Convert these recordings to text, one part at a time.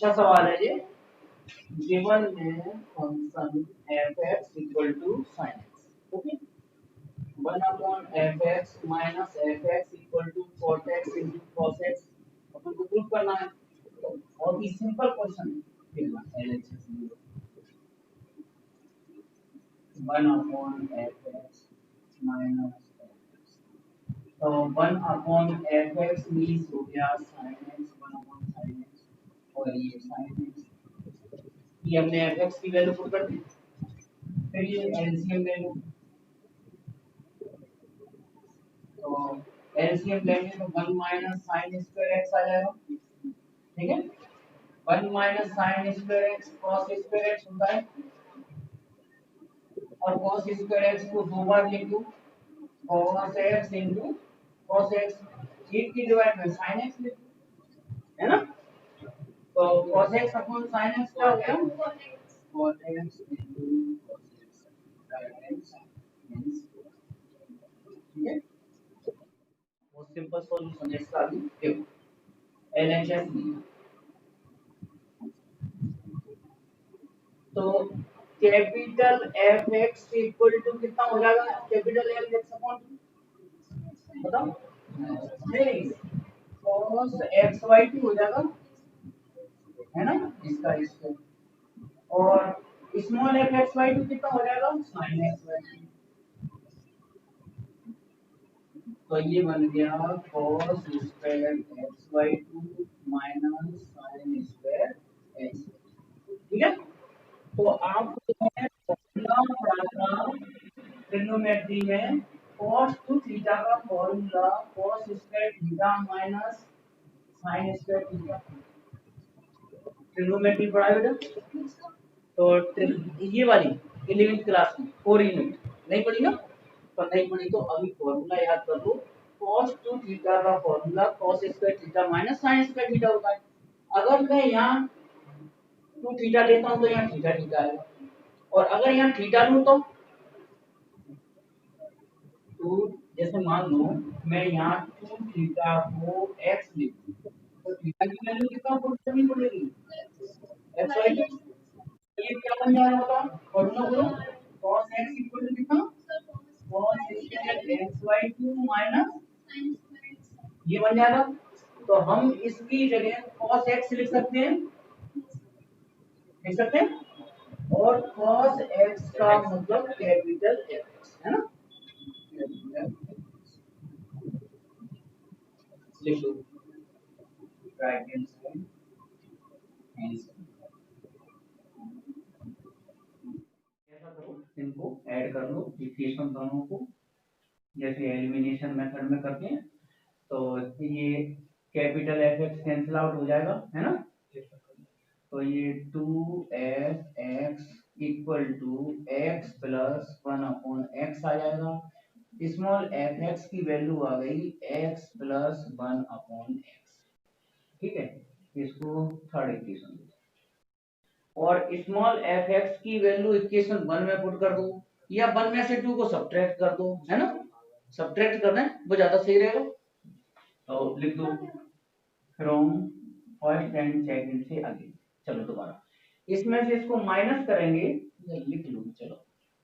अच्छा सवाल है ये। गिवन में function F X equal to sine X, okay, 1/f(x minus f(x) equal to cot x into cos x, अपन को प्रूव करना है। और ये सिंपल क्वेश्चन है। LHS 1/f(x माइनस f(x), तो 1/f(x) मीन्स हो गया sin x, 1/sin x, और ये sin x, ये हमने f(x) की वैल्यू पुट कर दी। फिर ये एलसीएम ले लो, तो एलसीएम लेंगे तो 1 माइनस साइन स्क्वायर एक्स आ जाएगा, ठीक है। 1 minus sine square x cos square x होता है, और कॉस स्क्वायर एक्स को दो बार लिख दो, cos x into cos x, एक की डिवाइड में साइन एक्स लिख दो, है ना। तो cos x upon sine x क्या हो गया, cos x into cos x sine x, ठीक है। वो सिंपल सॉल्यूशन है इसका। अभी देखो एलएचएस तो capital F X equal to कितना हो जाएगा, कैपिटल एफ एक्स अपॉन बताओ, नहीं cos एक्स वाई टी हो जाएगा, है ना, इसका इसको, और small F X by two कितना हो जाएगा, साइन एक्स वाई टी। तो ये बन गया cos square X by two minus sine square X, ठीक है। तो आपको फॉर्मूला पढ़ा था ट्रिग्नोमेट्री में, cos टू थीटा का formula cos square theta minus sine square theta, trigonometry पढ़ा है बेटा। तो ये वाली 11th क्लास में 4 यूनिट नहीं पढ़ी ना, तो नहीं पढ़ी तो अभी फॉर्मूला याद कर लो। cos टू थीटा का formula cos square theta minus sine square theta होता है। अगर मैं यहाँ टू थीटा लेता हूँ तो यहाँ थीटा थीटा आएगा, और अगर यहाँ थीटा लूँ तो जैसे मान लो मैं यहाँ टू थीटा को x लिख दूँ, तो थीटा की वैल्यू कितना पुट करनी पड़ेगी, x वाई टू। ये क्या बन जाएगा बताओ, फॉर्मूला बोलो, cos x इक्वल टू कितना, cos square x by two minus ये बन जाएगा। तो हम इसकी जगह cos x लिख सकते हैं, लिख सकते हैं, और cos x का मतलब कैपिटल X है ना, लिख लो राइट हैंड साइड, ऐसा करो इनको ऐड कर लो इक्वेशन दोनों को, जैसे एलिमिनेशन मेथड में करते हैं। तो ये capital F X cancel out हो जाएगा, है ना। तो ये 2f(x) equal to X plus 1/x आ जाएगा। स्मॉल एफ एक्स की वैल्यू आ गई x प्लस 1/x, ठीक है। इसको थर्ड इक्वेशन, और स्मॉल एफ एक्स की वैल्यू इक्वेशन 1 में पुट कर दो, या 1 में से 2 को सब्ट्रैक्ट कर दो, है ना, सब्ट्रैक्ट करना है वो ज्यादा सही रहेगा। तो लिख दो फ्रॉम फर्स्ट एंड सेकंड से आगे, चलो दोबारा इसमें से इसको माइनस करेंगे, लिख लो चलो,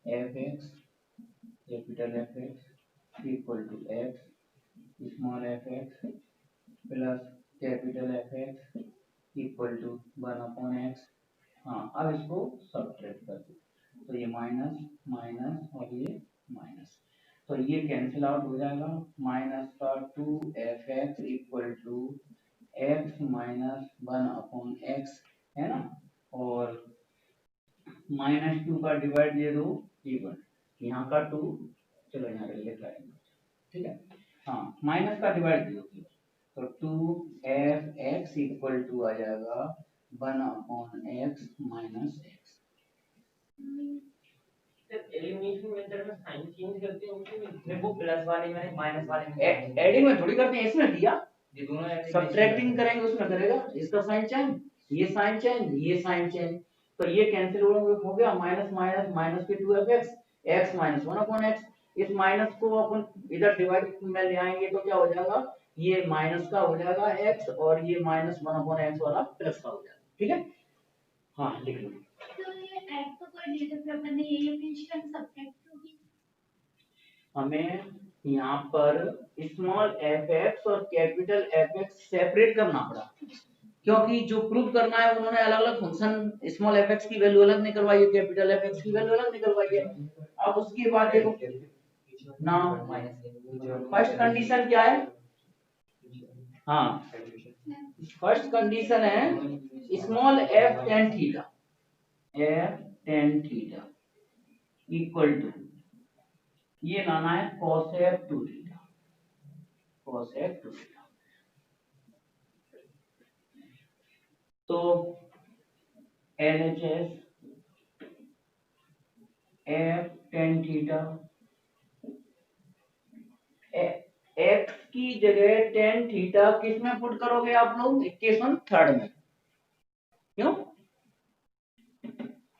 F X capital F X equal to X small F X plus capital F X equal to 1/x। हाँ अब इसको सब्ट्रैक्ट कर दो, तो ये माइनस माइनस और ये माइनस, तो ये कैंसिल आउट हो जाएगा। माइनस का 2f(x) equal to x minus 1/x, है ना, और -2 का डिवाइड दे दो इवन, यहाँ का 2 चलो यहाँ लिख लेंगे, ठीक है। हाँ माइनस का डिवाइड दे दो, तो 2f(x) इक्वल टू आ जाएगा 1/x minus x। Elimination method में साइन चेंज करते हैं उसमें वो प्लस वाले में माइनस वाले में एडिंग में थोड़ी करते हैं, इसमें दिया ये दोनों सब्ट्रैक्टिंग करेंगे उसमें करेगा, इसका साइन चेंज, ये साइन चेंज, ये साइन चेंज, तो ये कैंसिल हो गया, माइनस माइनस माइनस के 2f(x), x माइनस 1/x। इस माइनस को अपन इधर डिवाइड में ले आएंगे तो क्या हो जाएगा, ये माइनस का हो जाएगा x, और ये माइनस 1/x वाला प्लस का हो जाएगा, ठीक है, हाँ लिख लो। तो ये ऐड तो कर दिया था, फिर अपन ने ये फिनिश करना सब्ट्रैक्ट होगी। हमें यहाँ पर स्मॉल एफ एक्स और कैपिटल एफ एक्स सेपरेट करना पड़ा, क्योंकि जो प्रूव करना है उन्होंने अलग अलग फंक्शन स्मॉल एफ एक्स की वैल्यू अलग निकलवाई है, कैपिटल एफ एक्स की वैल्यू अलग निकलवाई है। अब उसके बाद देखो ना, फर्स्ट कंडीशन क्या है, हाँ फर्स्ट कंडीशन है small F tan theta, F tan theta equal to ये लाना है कोसेक 2 थीटा, कोसेक 2 थीटा। तो LHS F tan theta X की जगह टेन थीटा किस में पुट करोगे आप लोग, इक्वेशन थर्ड में, क्यों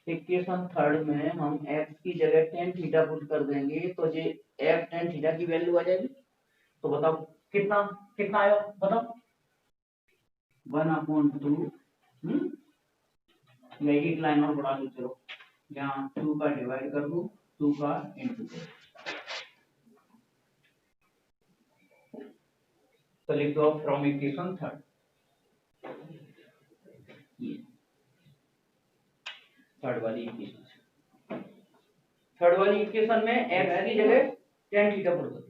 इक्वेशन थर्ड में हम एक्स की जगह टेन थीटा पुट कर देंगे तो ये एफ टेन थीटा की वैल्यू आ जाएगी। तो बताओ कितना कितना आया बताओ, 1/2 मैं एक लाइन और बढ़ा दू, चलो यहाँ 2 का डिवाइड कर दू, 2 का इंटू कर, तो लिख दो फ्रॉम इक्वेशन थर्ड, थर्ड वाली इक्वेशन, थर्ड वाली इक्वेशन में एक्स की जगह टेन थीटा पुट कर,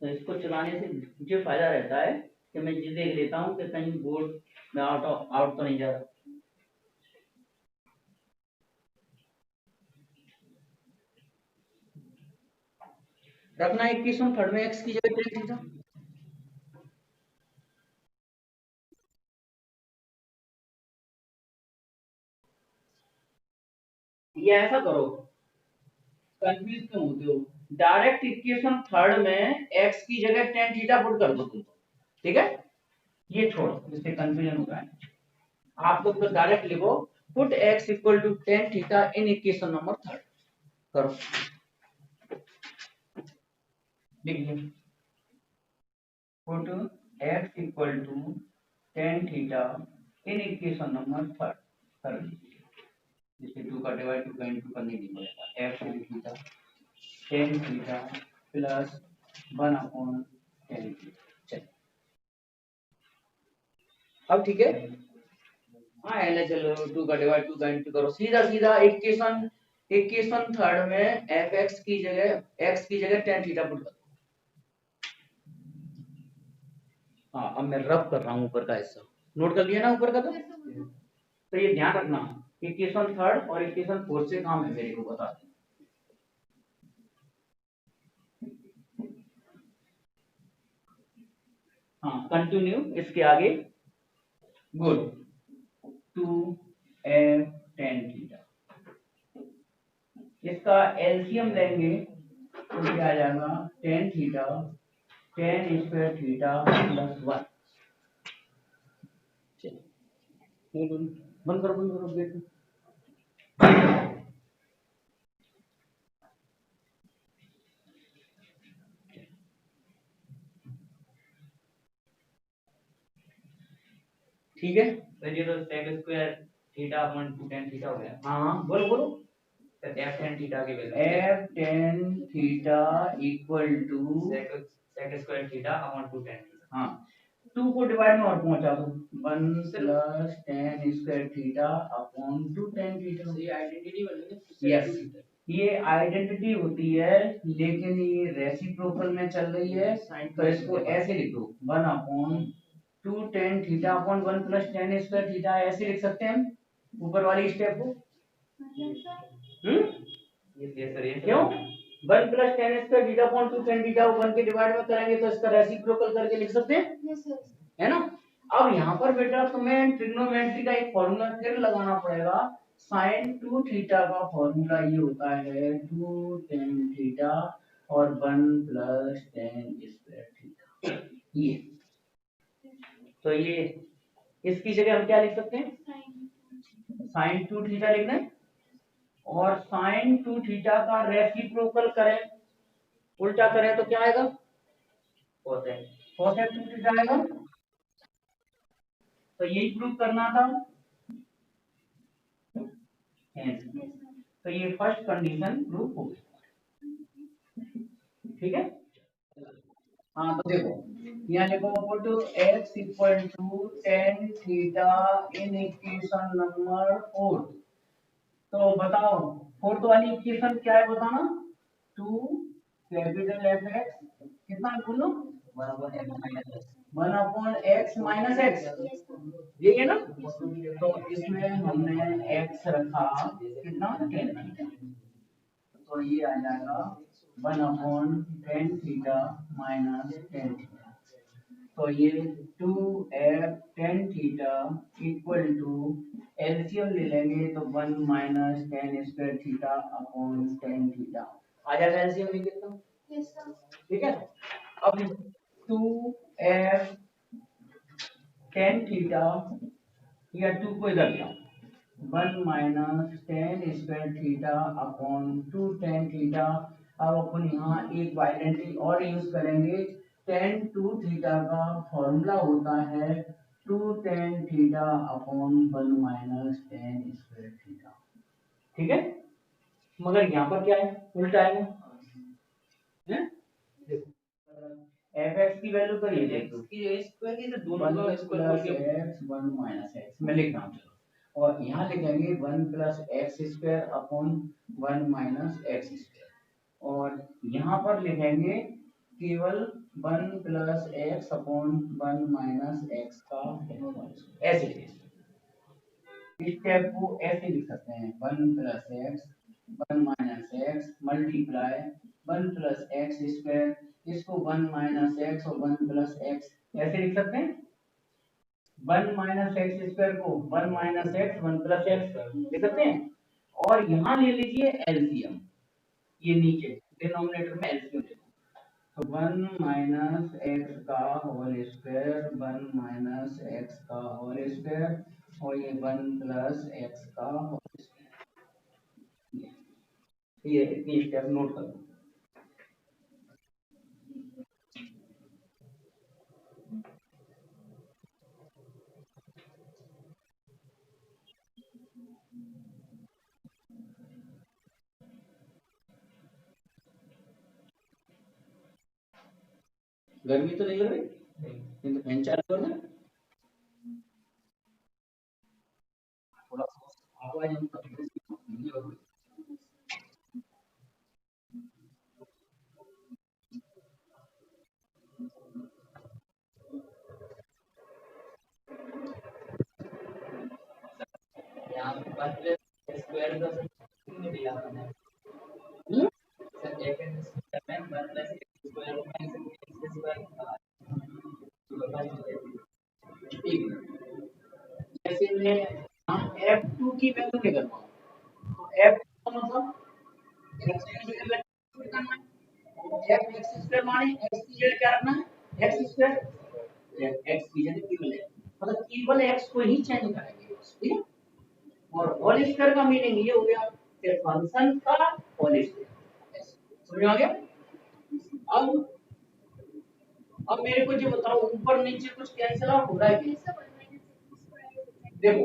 तो इसको चलाने से मुझे फायदा रहता है कि मैं ये देख लेता हूँ कि कहीं बोर्ड में आउट तो नहीं जा रहा। रखना इक्वेशन थर्ड में एक्स की जगह टेन थीटा, ये ऐसा करो, कंफ्यूज क्यों होते हो, डायरेक्ट इक्वेशन थर्ड में एक्स की जगह टेन थीटा पुट कर दो तुम, ठीक है, ये छोड़ो इससे कंफ्यूजन होता है। आप लोग तो डायरेक्ट लिखो put X equal to tan theta in equation number third, करो लिखिए put X equal to tan theta in equation number third कर लीजिए, जिससे 2 का डिवाइड 2 का इंटू करने की पड़ेगा, F tan theta plus 1/10 theta. चलिए अब ठीक है, हाँ एल चलो 2 का डिवाइड 2 का इंटू करो, सीधा सीधा इक्वेशन इक्वेशन थर्ड में एफ एक्स की जगह एक्स की जगह टेन थीटा पुट करो। हाँ अब मैं रब कर रहा हूँ ऊपर का हिस्सा, नोट कर लिया ना ऊपर का, तो ये ध्यान रखना इक्वेशन थर्ड और इक्वेशन फोर्थ से काम है मेरे को बता दें। हाँ कंटिन्यू इसके आगे, गुड 2f10 थीटा, इसका एलसीएम लेंगे तो क्या आ जाएगा 10 थीटा 10 स्क्वायर थीटा प्लस 1, बंद करो गेट, ठीक है, तो ये तो sec square theta upon 2 tan theta हो गया। हाँ बोलो बोलो, तो f tan थीटा की वैल्यू f10 theta equal to sec square theta upon 2 tan theta. हाँ 2 को डिवाइड में और पहुंचा दो 1 plus 10 square theta upon 2 tan theta, ये आइडेंटिटी बन गई। यस ये आइडेंटिटी होती है, लेकिन ये रेसिप्रोकल में चल रही है, तो इसको ऐसे लिखो 1 upon 2 tan theta upon 1 plus 10 square theta, ऐसे लिख सकते हैं हम ऊपर वाली स्टेप को। ये सर ये क्यों 1 plus 10 square theta upon 2 tan theta 1 के डिवाइड में करेंगे तो इसका रेसिप्रोकल करके लिख सकते हैं, है ना। अब यहाँ पर बेटा तुम्हें ट्रिग्नोमेट्री का एक फॉर्मूला फिर लगाना पड़ेगा, sin 2 थीटा का फॉर्मूला ये होता है 2 tan थीटा और 1 प्लस 10 स्क्वायर थीटा, ये तो ये इसकी जगह हम क्या लिख सकते हैं साइन 2 थीटा लिखना है और साइन 2 थीटा का रेसिप्रोकल करें, उल्टा करें तो क्या आएगा, कोसेक कोसेक 2 थीटा आएगा। तो यही प्रूव करना था। तो ये फर्स्ट कंडीशन प्रूव हो गई, ठीक है। हाँ तो देखो यहाँ लिखो put x equal to tan theta in equation number 4। तो बताओ फोर्थ वाली इक्वेशन क्या है बताना, 2 कैपिटल एफ एक्स कितना बोलो 1 अपॉन एक्स माइनस एक्स, ये है ना। तो इसमें हमने x रखा कितना 10, तो ये आ जाएगा 1 upon ten theta minus ten theta. तो ये 2f ten theta equal to LCM ले लेंगे तो 1 minus ten square theta upon ten theta आ जाएगा एलसीएम लिख देता हूँ, ठीक है। अब 2f टेन थीटा या 2 को इधर जाओ 1 minus ten square theta upon 2 tan theta. अब अपन यहाँ एक आइडेंटिटी और यूज करेंगे, टेन टू थीटा का फॉर्मूला होता है 2 tan theta upon 1 minus ten square theta, ठीक है। मगर यहाँ पर क्या है, उल्टा है, एफ एक्स की वैल्यू तो ये देखो इसकी स्क्वायर की तो दोनों का स्क्वायर बोल के एक्स 1 माइनस एक्स मैं लिख रहा हूँ, चलो। और यहाँ लिखेंगे 1 plus x square upon 1 minus x square. और यहाँ पर लिखेंगे केवल 1 plus x upon 1 minus x का ऐसे इस स्टेप को ऐसे लिख सकते हैं 1 plus x 1 minus x multiply 1 plus x square, इसको 1 माइनस एक्स और 1 प्लस एक्स ऐसे लिख सकते हैं। 1 माइनस एक्स स्क्वायर को 1 माइनस एक्स 1 प्लस एक्स लिख सकते हैं। और यहाँ ले लीजिए एलसीएम, ये नीचे डिनोमिनेटर में एलसीएम लिखो, तो 1 माइनस एक्स का होल स्क्वायर 1 माइनस एक्स का होल स्क्वायर और ये 1 प्लस एक्स का होल स्क्वायर। ये इतनी स्टेप नोट कर लो। गर्मी तो नहीं लग रही, नहीं तो फैन चालू कर दे, थोड़ा आवाज हम यहाँ पर स्क्वायर का नहीं दिया हमने सर एक स्क्वायर में 1 प्लस स्क्वायर में एक्स स्क्वायर जैसे मैं f2 की वैल्यू निकालूंगा, तो f का मतलब x की जगह करना है, f x स्क्वायर माने x की जगह क्या रखना है x स्क्वायर, x की जगह केवल है मतलब केवल x को ही चेंज करेंगे, ठीक है। और होल स्क्वायर का मीनिंग ये हो गया कि फंक्शन का होल स्क्वायर, समझ में आ गया। अब मेरे को जो बताओ ऊपर नीचे कुछ कैंसिल आउट हो रहा है क्या? देखो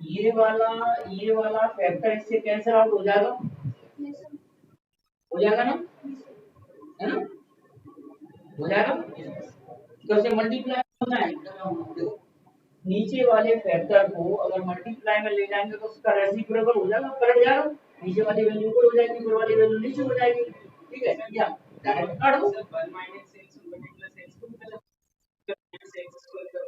ये वाला फैक्टर इससे कैंसिल आउट हो जाएगा, हो जाएगा ना, है ना, हो जाएगा। तो से मल्टीप्लाई होना है, देखो नीचे वाले फैक्टर को अगर मल्टीप्लाई में ले जाएंगे तो उसका रेसिप्रोकल हो जाएगा, पलट जाएगा, नीचे वाली वैल्यू ऊपर हो जाएगी, ऊपर वाली वैल्यू नीचे हो जाएगी, ठीक है। क्या काट दो 1 माइनस x 1 प्लस x को minus x square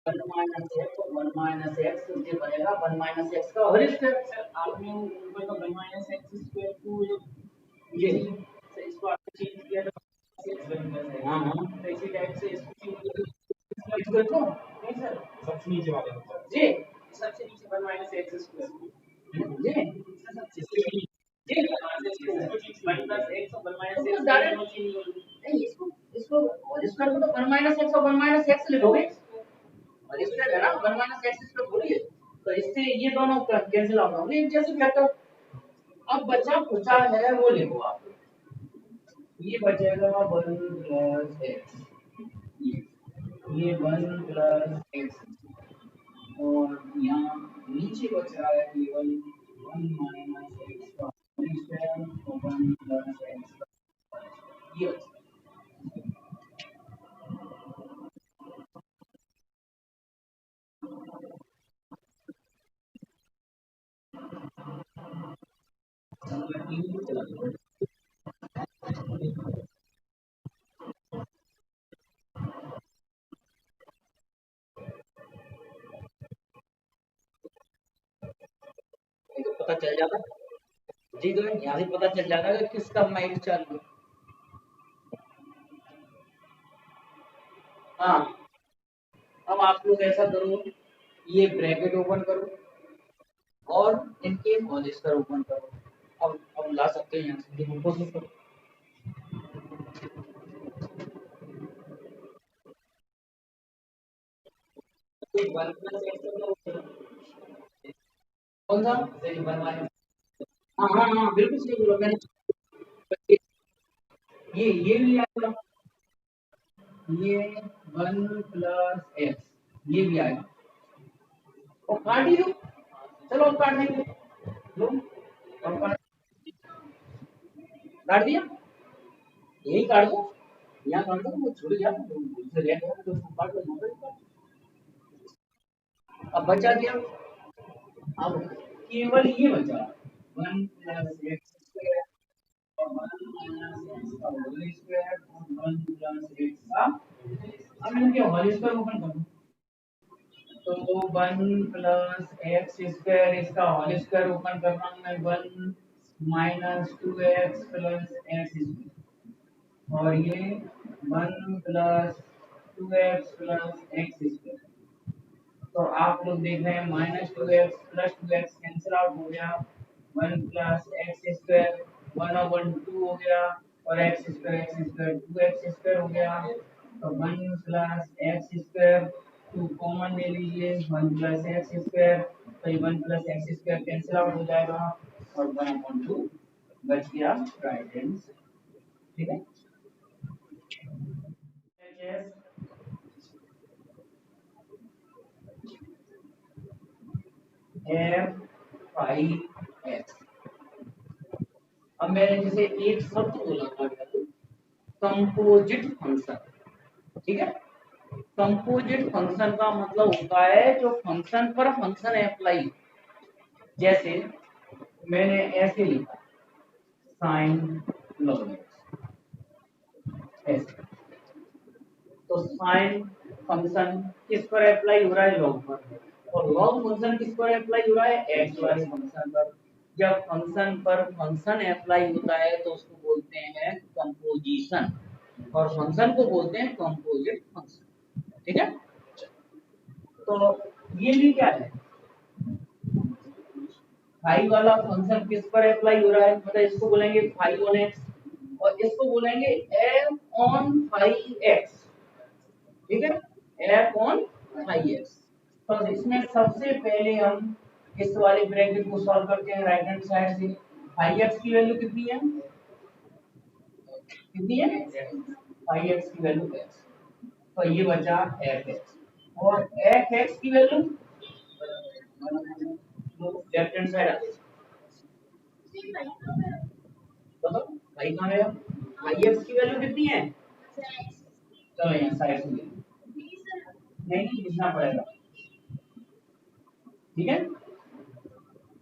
1 minus x और 1 माइनस एक्स ये बनेगा 1 माइनस एक्स का होल स्क्वायर। सर आपने ऊपर का 1 माइनस x स्क्वायर को ये सर इसको आपने चेंज किया तो x बन गया। हां तो इसी टाइप से इसको तो नहीं सर सबसे नीचे वाले जी सबसे नीचे 1 माइनस x स्क्वायर जी सबसे नीचे जी 1 प्लस x और 1 माइनस x नहीं इसको होल स्क्वायर को तो 1 माइनस एक्स और 1 माइनस एक्स लिखोगे, और इसमें है ना 1 माइनस एक्स स्क्वायर बोलिए, तो इससे ये दोनों कैंसिल आउट होंगे एक जैसे वेक्टर। अब बचा है वो लिखो आप, ये बचेगा 1 प्लस एक्स, ये 1 प्लस एक्स, और यहाँ नीचे बच रहा है केवल 1 माइनस एक्स का स्क्वायर और 1 प्लस एक्स का, ये बचा। तो पता चल जाता जी, तो यहाँ से पता चल जाता है कि किसका माइंड चालू है। हाँ, अब आप लोग ऐसा करो, ये ब्रैकेट ओपन करो और इनके होल स्क्वायर ओपन करो। अब ला सकते हैं यहाँ से, देखो कोशिश करो। तो 1 प्लस एक्स का कौन सा? हाँ हाँ हाँ, बिल्कुल सही बोला मैंने। ये भी आएगा, ये 1 प्लस एक्स, ये भी आएगा, और काट ही दो। चलो अब काट देंगे, लो अब काट दिया, यही काट दो, यहाँ काट दो, वो छूट गया दूसरे रेट है तो उसको काट दो। अब बचा क्या? अब केवल ये बचा 1 प्लस एक्स स्क्वायर और 1 माइनस एक्स का होल स्क्वायर और 1 प्लस एक्स का, अब इनके होल स्क्वायर ओपन करो, तो 1 प्लस एक्स स्क्वायर इसका होल स्क्वायर ओपन करना है 1 minus 2x plus x square, और ये 1 plus 2x plus x square. तो आप लोग देख रहे हैं minus 2x plus 2x cancel out हो गया, 1 प्लस एक्स स्क्वायर 1/2 हो गया, और एक्स स्क्वायर 2x स्क्वायर हो गया, तो 1 प्लस एक्स स्क्वायर 2 कॉमन ले लीजिए, 1 प्लस एक्स स्क्वायर, तो ये 1 plus x square cancel out हो जाएगा और 1/2 बच गया राइट हैंड। ठीक है, एफ फाइव एक्स। अब मैंने जैसे एक शब्द बोला था कंपोजिट फंक्शन, ठीक है। कंपोजिट फंक्शन का मतलब होता है जो फंक्शन पर फंक्शन अप्लाई, जैसे मैंने ऐसे लिखा साइन लॉग ऐसे, तो साइन फंक्शन किस पर अप्लाई हो रहा है? लॉग पर, और लॉग फंक्शन किस पर अप्लाई हो रहा है? एक्स वाले फंक्शन पर। जब फंक्शन पर फंक्शन अप्लाई होता है तो उसको बोलते हैं कंपोजिशन, और फंक्शन को बोलते हैं कंपोजिट फंक्शन, ठीक है। तो ये भी क्या है? फाई वाला फंक्शन किस पर अप्लाई हो रहा है? मतलब इसको बोलेंगे फाई ऑन एक्स, और इसको बोलेंगे एफ ऑन फाई एक्स, ठीक है, एफ ऑन फाई एक्स। तो इसमें सबसे पहले हम इस वाले ब्रैकेट को सॉल्व करते हैं राइट हैंड साइड से। फाई एक्स की वैल्यू कितनी है? कितनी है? फाई एक्स की वैल्यू एक्स, तो ये बचा एफ एक्स, और एफ एक्स की वैल्यू लेफ्ट हैंड साइड आती है, बताओ फाई कहाँ है? फाई एक्स की वैल्यू कितनी है? चलो यहाँ साइड से नहीं लिखना पड़ेगा, ठीक है।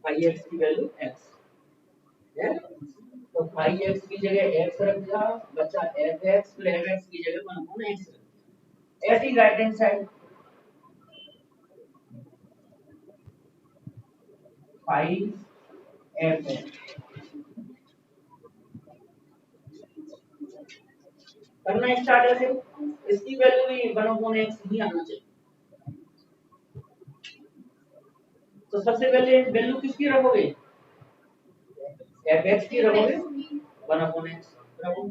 फाई एक्स की वैल्यू एक्स है, तो फाई एक्स की जगह एक्स रख दिया, बचा एफ एक्स, फिर एफ एक्स की जगह 1/x रख दिया। ऐसी राइट हैंड साइड फाई एफ एक्स करना स्टार्ट ऐसे, इसकी वैल्यू भी 1/x ही आना चाहिए। तो सबसे पहले वैल्यू किसकी रखोगे? एफ एक्स की रखोगे, 1/x रखो,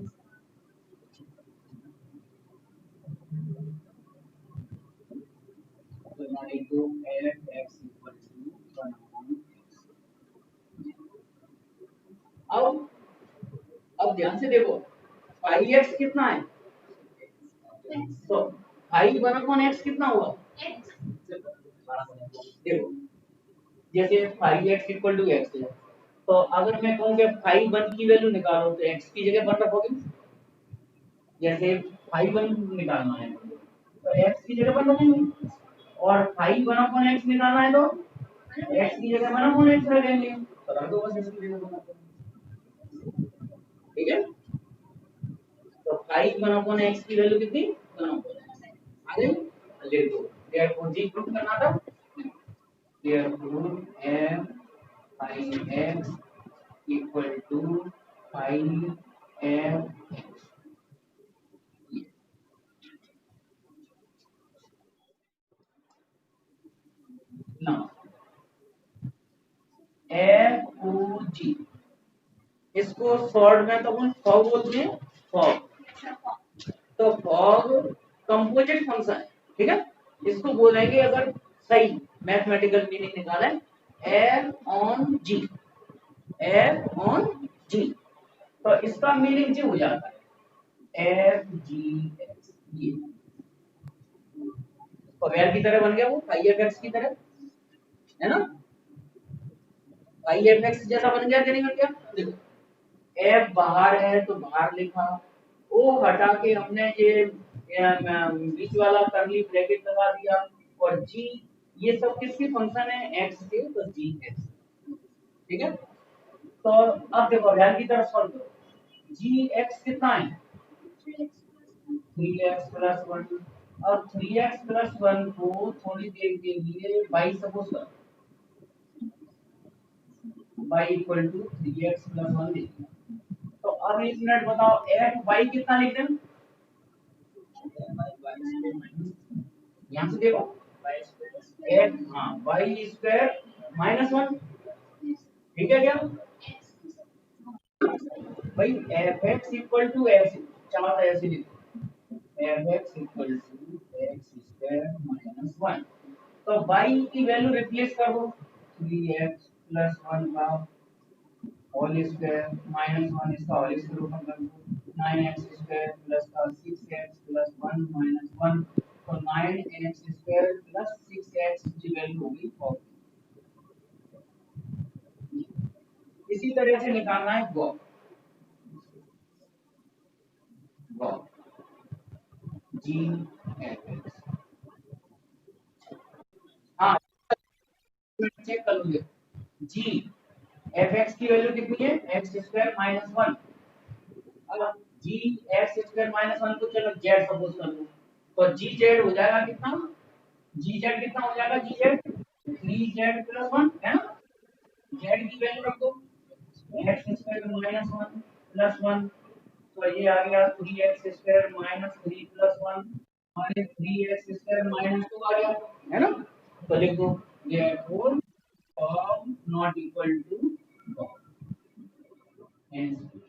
फाइव एक्स कितना है, तो फाइव वन अपॉन एक्स कितना हुआ, देखो जैसे five x equal to X है, तो अगर मैं कहूँ कि फाइव वन की वैल्यू निकालो तो एक्स की जगह वन रखोगे, जैसे फाइव वन निकालना है तो एक्स की जगह वन रखेंगे, और फाइव वन अपॉन एक्स निकालना है तो एक्स की जगह वन अपॉन एक्स रखेंगे, तो रख दो बस इसकी जगह वन अपॉन, ठीक है। तो फाइव वन अपॉन एक्स की वैल्यू कितनी, वन अपॉन, आ गई, लिख दो, देयरफॉर जी प्रूव करना था, therefore f five x equal to five f, ना एफ ओ जी, इसको शॉर्ट में तो अपन फॉग बोलते हैं, फॉग, तो फॉग कंपोजिट फंक्शन है, ठीक है। इसको बोलेंगे अगर सही मैथमेटिकल मीनिंग निकाले, F on G, F on G, तो इसका मीनिंग जी हो जाता है एफ जी एक्स, ये स्क्वायर की तरह बन गया, वो फाइव एफ एक्स की तरह, है ना, फाइव एफ एक्स जैसा बन गया कि नहीं बन गया, देखो एफ बाहर है तो बाहर लिखा, ओ हटा के हमने ये बीच वाला करली ब्रैकेट लगा दिया, और जी ये सब किसकी फंक्शन है, एक्स के, तो जी एक्स, ठीक है। तो अब देखो ध्यान की तरफ सॉल्व करो, जी एक्स कितना है, थ्री एक्स प्लस वन, और थ्री एक्स प्लस वन को थोड़ी देर के लिए बाई सपोज करो, y equal to three x plus one लिखना, तो अब एक मिनट बताओ एफ वाई कितना लिख दें, यहाँ से देखो एफ, हाँ वाई स्क्वायर माइनस वन, ठीक है क्या भाई, एफ एक्स इक्वल टू ऐसे, चार ऐसे लिखो, F X equal to X square minus one, तो वाई की वैल्यू रिप्लेस कर दो, थ्री एक्स प्लस वन का होल स्क्वायर माइनस वन, इसका होल स्क्वायर ऊपर कर दो, नाइन एक्स स्क्वायर प्लस का six X plus one minus one, तो nine X square plus six X की वैल्यू होगी 4, इसी तरह से निकालना है go, go G F X, हाँ चेक कर लो, जी एफ एक्स की वैल्यू कितनी है, एक्स स्क्वायर माइनस वन, अब जी एक्स स्क्वायर माइनस वन को चलो जेड सपोज कर लो, तो जी जेड हो जाएगा कितना, जी जेड कितना हो जाएगा, G Z three Z plus one, है ना, जेड की वैल्यू रख दो, X square minus one plus one, तो ये आ गया three X square minus three plus one, हमारे three X square minus two आ गया, है ना, तो लिख दो therefore form not equal to 4, hence